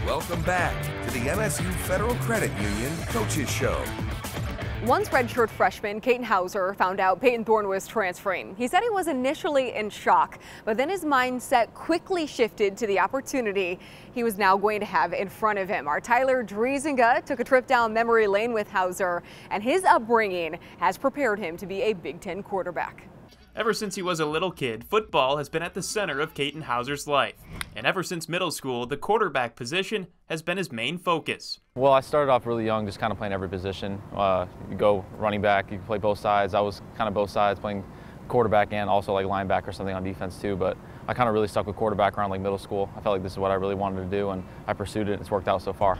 Welcome back to the MSU Federal Credit Union Coaches Show. Once redshirt freshman Katin Houser found out Peyton Thorne was transferring. He said he was initially in shock, but then his mindset quickly shifted to the opportunity he was now going to have in front of him. Our Tyler Driesinga took a trip down memory lane with Houser, and his upbringing has prepared him to be a Big Ten quarterback. Ever since he was a little kid, football has been at the center of Katin Houser's life. And ever since middle school, the quarterback position has been his main focus. Well, I started off really young, just kind of playing every position. You go running back, you can play both sides. I was kind of both sides, playing quarterback and also like linebacker or something on defense too. But I kind of really stuck with quarterback around like middle school. I felt like this is what I really wanted to do, and I pursued it, and it's worked out so far.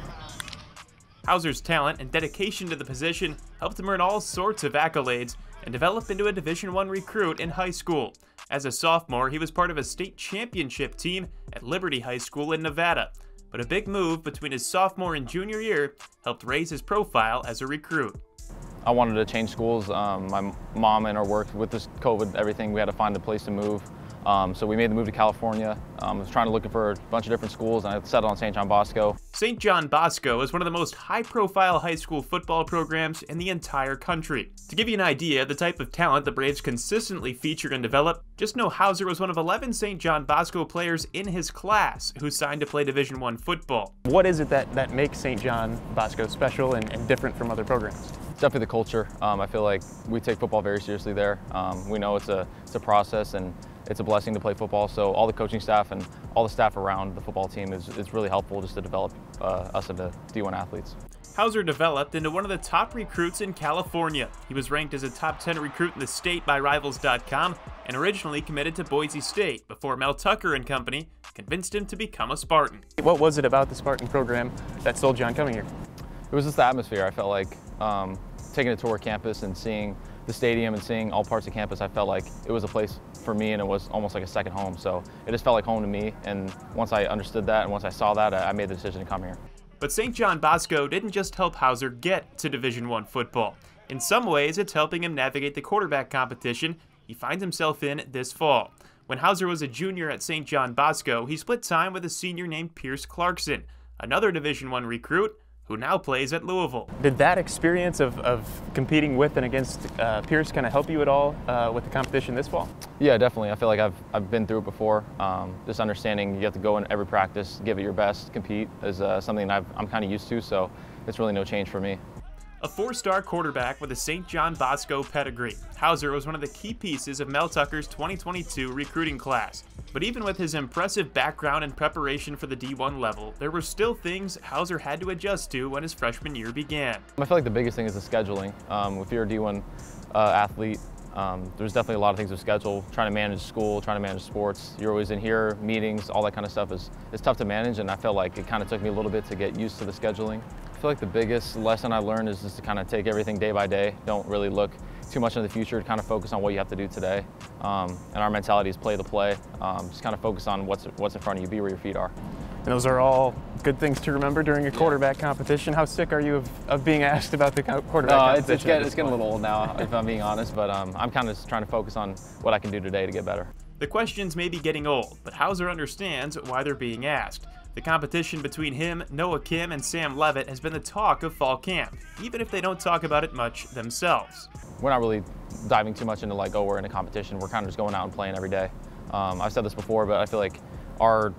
Houser's talent and dedication to the position helped him earn all sorts of accolades and develop into a Division I recruit in high school. As a sophomore, he was part of a state championship team at Liberty High School in Nevada. But a big move between his sophomore and junior year helped raise his profile as a recruit. I wanted to change schools. My mom and our work with this COVID, everything, we had to find a place to move. So we made the move to California. I was trying to look for a bunch of different schools, and I settled on St. John Bosco. St. John Bosco is one of the most high-profile high school football programs in the entire country. To give you an idea of the type of talent the Braves consistently feature and develop, just know Houser was one of 11 St. John Bosco players in his class who signed to play Division I football. What is it that makes St. John Bosco special and different from other programs? It's definitely the culture. I feel like we take football very seriously there. We know it's a process, and it's a blessing to play football, so all the coaching staff and all the staff around the football team is really helpful just to develop us into D1 athletes. Houser developed into one of the top recruits in California. He was ranked as a top 10 recruit in the state by Rivals.com and originally committed to Boise State before Mel Tucker and company convinced him to become a Spartan. What was it about the Spartan program that sold you on coming here? It was just the atmosphere. I felt like taking a tour of campus and seeing the stadium and seeing all parts of campus, I felt like it was a place for me, and it was almost like a second home. So it just felt like home to me, and once I understood that and once I saw that, I made the decision to come here. But St. John Bosco didn't just help Houser get to Division I football. In some ways, it's helping him navigate the quarterback competition he finds himself in this fall. When Houser was a junior at St. John Bosco, he split time with a senior named Pierce Clarkson, another Division I recruit who now plays at Louisville. Did that experience of competing with and against Pierce kind of help you at all with the competition this fall? Yeah, definitely. I feel like I've been through it before. Just understanding you have to go in every practice, give it your best, compete is something I'm kind of used to, so it's really no change for me. A four-star quarterback with a St. John Bosco pedigree, Houser was one of the key pieces of Mel Tucker's 2022 recruiting class. But even with his impressive background and preparation for the D1 level, there were still things Houser had to adjust to when his freshman year began. I feel like the biggest thing is the scheduling. If you're a D1 athlete, there's definitely a lot of things to schedule. Trying to manage school, trying to manage sports. You're always in here, meetings, all that kind of stuff is tough to manage, and I felt like it kind of took me a little bit to get used to the scheduling. I feel like the biggest lesson I learned is just to kind of take everything day by day. Don't really look too much into the future, kind of focus on what you have to do today. And our mentality is play the play. Just kind of focus on what's in front of you, be where your feet are. And those are all good things to remember during a quarterback competition. How sick are you of being asked about the quarterback competition? It's getting a little old now, if I'm being honest, but I'm kind of just trying to focus on what I can do today to get better. The questions may be getting old, but Houser understands why they're being asked. The competition between him, Noah Kim, and Sam Levitt has been the talk of fall camp, even if they don't talk about it much themselves. We're not really diving too much into like, oh, we're in a competition. We're kind of just going out and playing every day. I've said this before, but I feel like our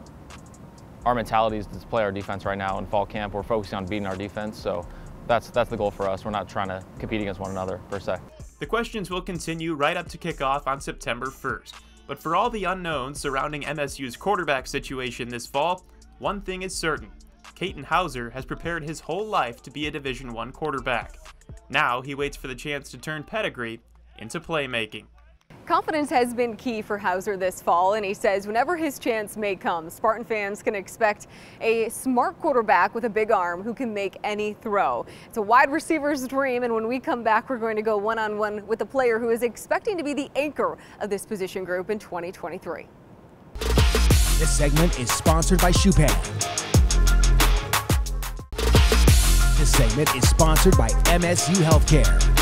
mentality is to play our defense right now. In fall camp, we're focusing on beating our defense, so that's the goal for us. We're not trying to compete against one another, per se. The questions will continue right up to kickoff on September 1st. But for all the unknowns surrounding MSU's quarterback situation this fall, one thing is certain: Katin Houser has prepared his whole life to be a Division I quarterback. Now he waits for the chance to turn pedigree into playmaking. Confidence has been key for Houser this fall, and he says whenever his chance may come, Spartan fans can expect a smart quarterback with a big arm who can make any throw. It's a wide receiver's dream, and when we come back, we're going to go one-on-one with a player who is expecting to be the anchor of this position group in 2023. This segment is sponsored by Chopin. This segment is sponsored by MSU Healthcare.